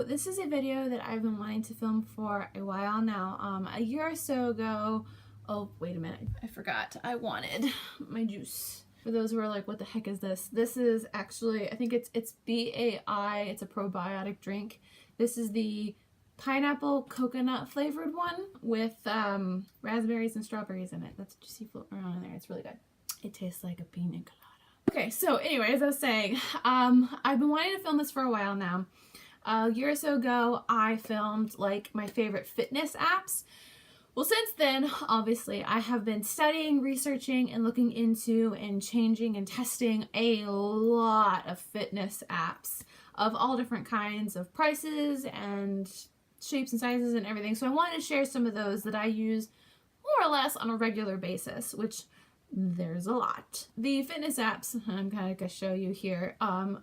this is a video that I've been wanting to film for a while now. A year or so ago, oh wait a minute, I forgot, I wanted my juice. For those who are like, what the heck is this? This is actually, I think it's BAI, it's a probiotic drink. This is the pineapple coconut flavored one with raspberries and strawberries in it. That's what you see floating around in there. It's really good. It tastes like a pina colada. Okay, so anyways, as I was saying, I've been wanting to film this for a while now. A year or so ago, I filmed like my favorite fitness apps. Well, since then, obviously, I have been studying, researching, and looking into and changing and testing a lot of fitness apps of all different kinds of prices and shapes and sizes and everything. So I wanted to share some of those that I use more or less on a regular basis, which there's a lot. The fitness apps, I'm kind of gonna show you here, I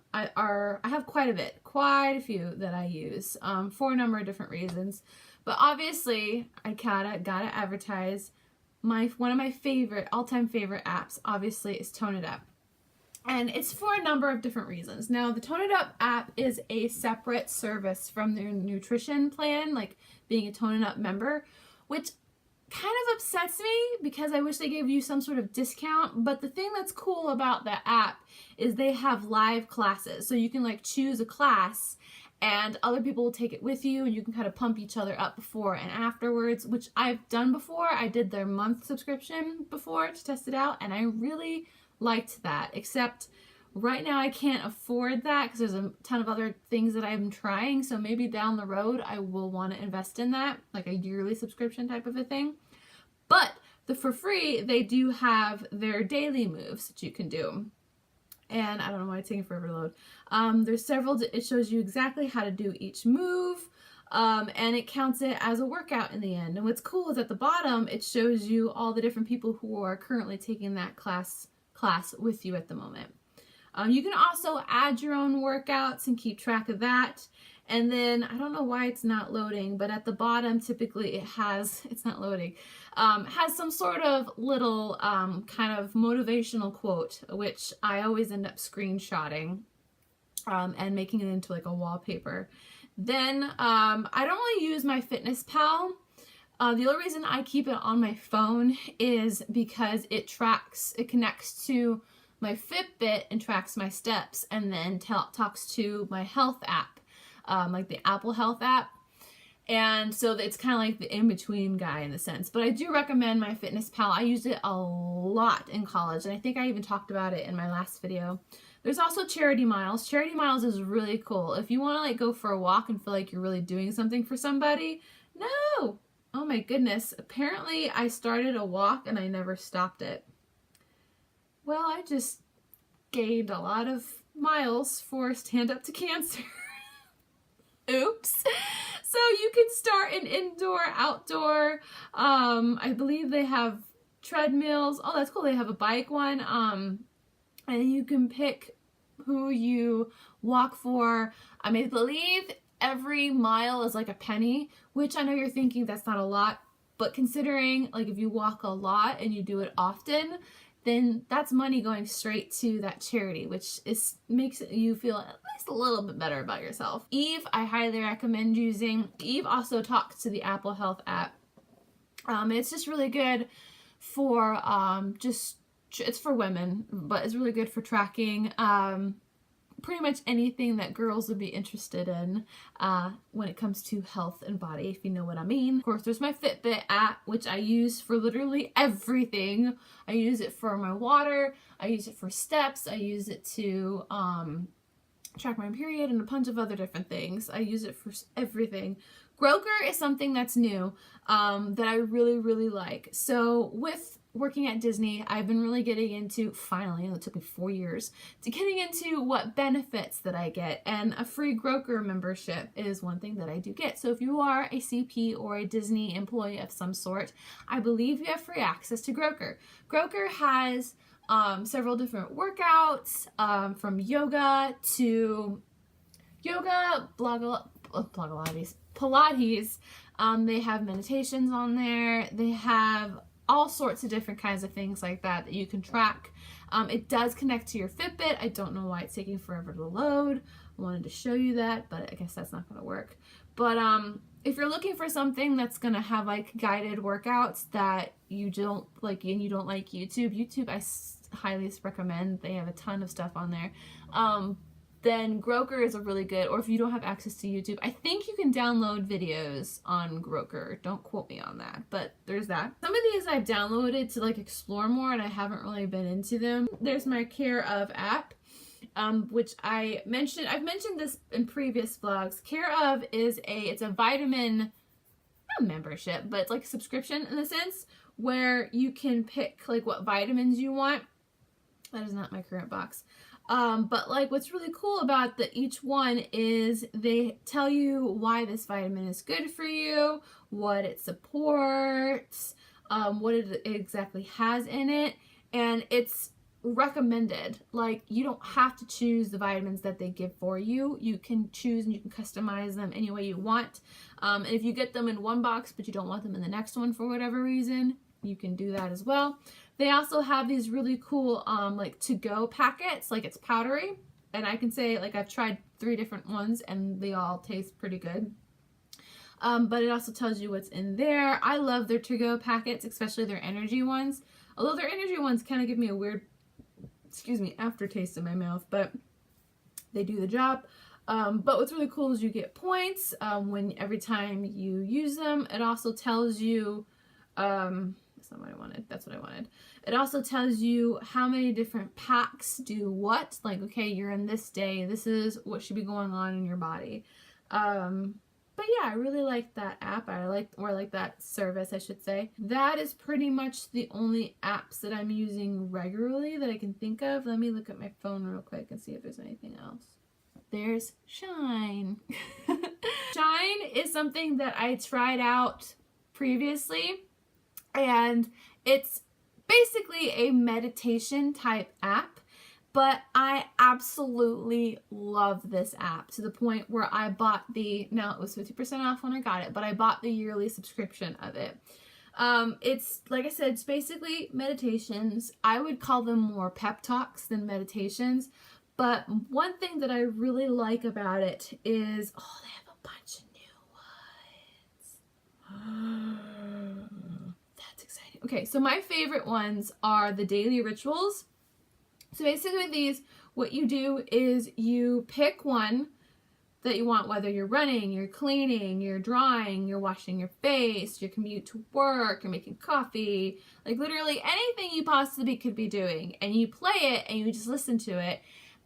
have quite a few that I use for a number of different reasons. But obviously, I gotta advertise one of my favorite, all-time favorite apps, obviously, is Tone It Up. And it's for a number of different reasons. Now, the Tone It Up app is a separate service from their nutrition plan, like being a Tone It Up member, which kind of upsets me because I wish they gave you some sort of discount. But the thing that's cool about the app is they have live classes. So you can like choose a class and other people will take it with you and you can kind of pump each other up before and afterwards, which I've done before. I did their month subscription before to test it out and I really liked that, except right now I can't afford that because there's a ton of other things that I'm trying. So maybe down the road I will want to invest in that, like a yearly subscription type of a thing. But for free, they do have their daily moves that you can do. And I don't know why it's taking forever to load. There's several, it shows you exactly how to do each move. And it counts it as a workout in the end. And what's cool is at the bottom, it shows you all the different people who are currently taking that class with you at the moment. You can also add your own workouts and keep track of that. And then, I don't know why it's not loading, but at the bottom, typically it's not loading, has some sort of little kind of motivational quote, which I always end up screenshotting and making it into like a wallpaper. Then, I don't really use MyFitnessPal. The only reason I keep it on my phone is because it connects to my Fitbit and tracks my steps and then talks to my health app, like the Apple Health app. And so it's kind of like the in-between guy in a sense. But I do recommend MyFitnessPal. I used it a lot in college and I think I even talked about it in my last video. There's also Charity Miles. Charity Miles is really cool. If you want to like go for a walk and feel like you're really doing something for somebody, no! Oh my goodness. Apparently I started a walk and I never stopped it. Well, I just gained a lot of miles for Stand Up to Cancer. Oops. So you can start an indoor, outdoor. I believe they have treadmills. Oh, that's cool. They have a bike one. And you can pick who you walk for. I believe every mile is like a penny, which I know you're thinking that's not a lot, but considering like if you walk a lot and you do it often, then that's money going straight to that charity, which makes you feel at least a little bit better about yourself. Eve, I highly recommend using. Eve also talks to the Apple Health app. It's just really good for it's for women, but it's really good for tracking pretty much anything that girls would be interested in when it comes to health and body, if you know what I mean. Of course, there's my Fitbit app, which I use for literally everything. I use it for my water, I use it for steps, I use it to track my period and a bunch of other different things. I use it for everything. Groker is something that's new that I really, really like. So with working at Disney, I've been really getting into, finally, it took me 4 years, to getting into what benefits that I get, and a free Groker membership is one thing that I do get. So if you are a CP or a Disney employee of some sort, I believe you have free access to Groker. Groker has several different workouts, from yoga to Pilates. They have meditations on there. They have all sorts of different kinds of things like that you can track. It does connect to your Fitbit. I don't know why it's taking forever to load. I wanted to show you that, but I guess that's not going to work. But if you're looking for something that's going to have like guided workouts that you don't like and you don't like YouTube I highly recommend. They have a ton of stuff on there. Then Groker is a really good, or if you don't have access to YouTube, I think you can download videos on Groker. Don't quote me on that, but there's that. Some of these I've downloaded to like explore more, and I haven't really been into them. There's my Care Of app, which I've mentioned this in previous vlogs. Care Of is it's a vitamin, not membership, but it's like a subscription in a sense, where you can pick like what vitamins you want. That is not my current box. But like what's really cool about each one is they tell you why this vitamin is good for you, what it supports, what it exactly has in it, and it's recommended. Like you don't have to choose the vitamins that they give for you. You can choose and you can customize them any way you want. And if you get them in one box but you don't want them in the next one for whatever reason, you can do that as well. They also have these really cool like to-go packets, like it's powdery, and I can say like I've tried 3 different ones and they all taste pretty good. But it also tells you what's in there. I love their to-go packets, especially their energy ones. Although their energy ones kind of give me a weird, aftertaste in my mouth, but they do the job. But what's really cool is you get points every time you use them. It also tells you that's not what I wanted. That's what I wanted. It also tells you how many different packs do what. Like, okay, you're in this day. This is what should be going on in your body. But yeah, I really like that app. I like that service, I should say. That is pretty much the only apps that I'm using regularly that I can think of. Let me look at my phone real quick and see if there's anything else. There's Shine. Shine is something that I tried out previously. And it's basically a meditation type app, but I absolutely love this app to the point where I bought now it was 50% off when I got it, but I bought the yearly subscription of it. It's, like I said, it's basically meditations. I would call them more pep talks than meditations, but one thing that I really like about it is, they have a bunch of new ones. That's exciting. Okay, so my favorite ones are the daily rituals. So basically these, what you do is you pick one that you want, whether you're running, you're cleaning, you're drawing, you're washing your face, your commute to work, you're making coffee, like literally anything you possibly could be doing, and you play it and you just listen to it.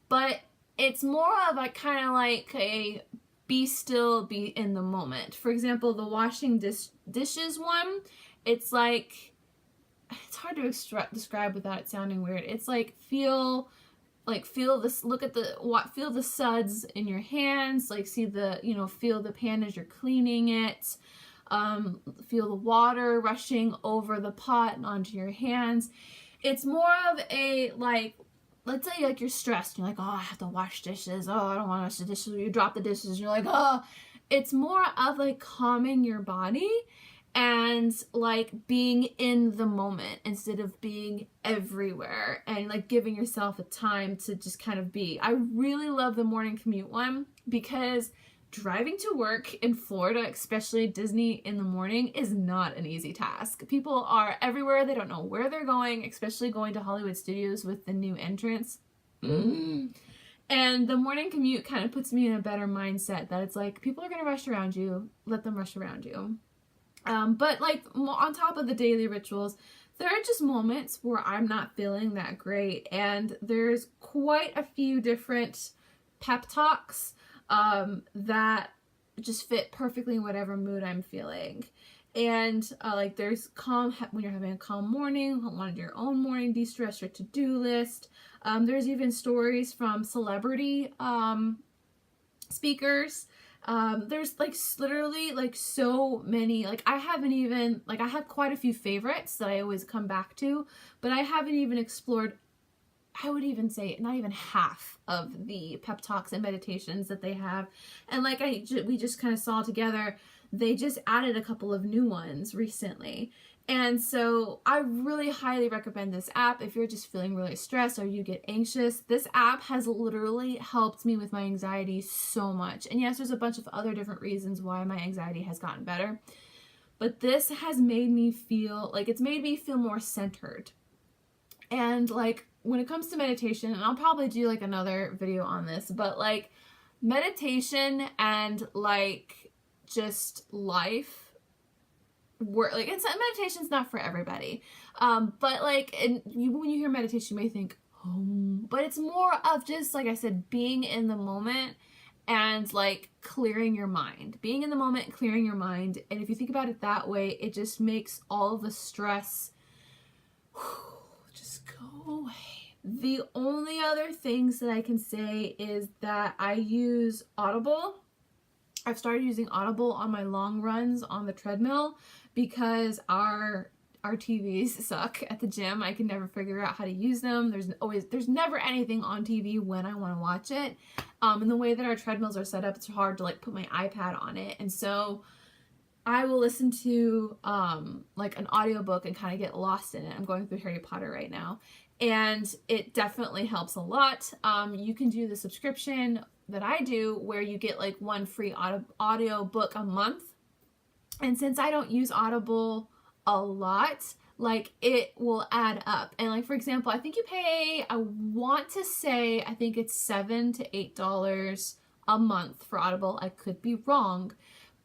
But it's more of a kind of like a be still, be in the moment. For example, the washing dishes one, it's like, it's hard to describe without it sounding weird. It's like feel this, feel the suds in your hands, like see the, feel the pan as you're cleaning it, feel the water rushing over the pot and onto your hands. It's more of a, like, let's say like you're stressed, you're like, oh, I have to wash dishes, oh, I don't want to wash the dishes, you drop the dishes, and you're like, oh, it's more of like calming your body and like being in the moment instead of being everywhere, and like giving yourself a time to just kind of be. I really love the morning commute one because driving to work in Florida, especially Disney in the morning, is not an easy task. People are everywhere. They don't know where they're going, especially going to Hollywood Studios with the new entrance. And the morning commute kind of puts me in a better mindset that it's like, people are going to rush around you. Let them rush around you. But like on top of the daily rituals, there are just moments where I'm not feeling that great. And there's quite a few different pep talks that just fit perfectly in whatever mood I'm feeling. And like there's calm, when you're having a calm morning, want your own morning de-stress, your to-do list. There's even stories from celebrity speakers. There's like literally like so many, like I have quite a few favorites that I always come back to, but I haven't even explored, I would even say not even half of the pep talks and meditations that they have. And like we just kind of saw together, they just added a couple of new ones recently. And so I really highly recommend this app if you're just feeling really stressed or you get anxious. This app has literally helped me with my anxiety so much. And yes, there's a bunch of other different reasons why my anxiety has gotten better. But this has made me feel like it's made me feel more centered. And like when it comes to meditation, and I'll probably do like another video on this, but like meditation and like just life work, like it's meditation's not for everybody, but like, and when you hear meditation you may think but it's more of just, like I said, being in the moment and like clearing your mind, being in the moment and clearing your mind. And if you think about it that way, it just makes all of the stress just go away. The only other things that I can say is that I use Audible. I've started using Audible on my long runs on the treadmill because our TVs suck at the gym. I can never figure out how to use them. There's never anything on TV when I want to watch it. And the way that our treadmills are set up, it's hard to like put my iPad on it. And so I will listen to like an audiobook and kind of get lost in it. I'm going through Harry Potter right now, and it definitely helps a lot. You can do the subscription that I do where you get like one free audio book a month. And since I don't use Audible a lot, like it will add up. And like, for example, I think you pay, I want to say, I think it's $7 to $8 a month for Audible. I could be wrong,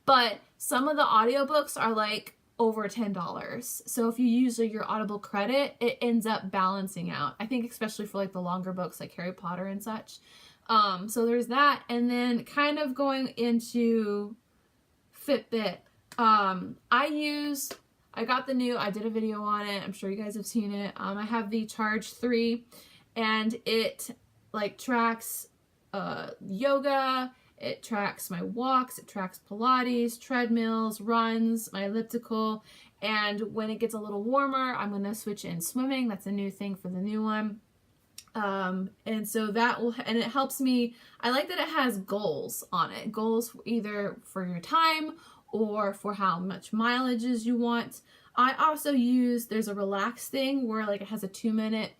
but some of the audiobooks are like over $10. So if you use your Audible credit, it ends up balancing out. I think especially for like the longer books like Harry Potter and such. So there's that. And then kind of going into Fitbit, I got the new, I did a video on it. I'm sure you guys have seen it. I have the Charge 3, and it like tracks yoga, it tracks my walks, it tracks Pilates, treadmills, runs, my elliptical, and when it gets a little warmer, I'm going to switch in swimming. That's a new thing for the new one. And so that will, and it helps me, I like that it has goals on it. Goals either for your time or for how much mileages you want. I also use, there's a relax thing where like it has a 2-minute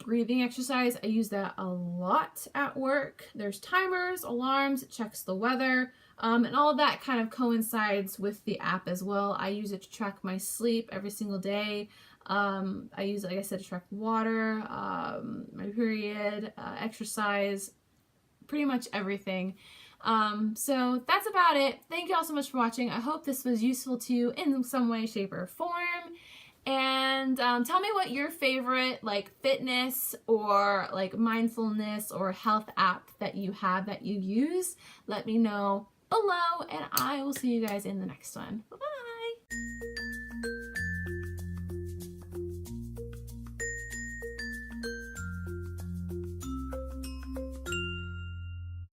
breathing exercise. I use that a lot at work. There's timers, alarms, it checks the weather, and all of that kind of coincides with the app as well. I use it to track my sleep every single day. I use it, like I said, to track water, my period, exercise, pretty much everything. So that's about it. Thank you all so much for watching. I hope this was useful to you in some way, shape, or form. And tell me what your favorite like fitness or like mindfulness or health app that you have that you use. Let me know below, and I will see you guys in the next one. Bye-bye.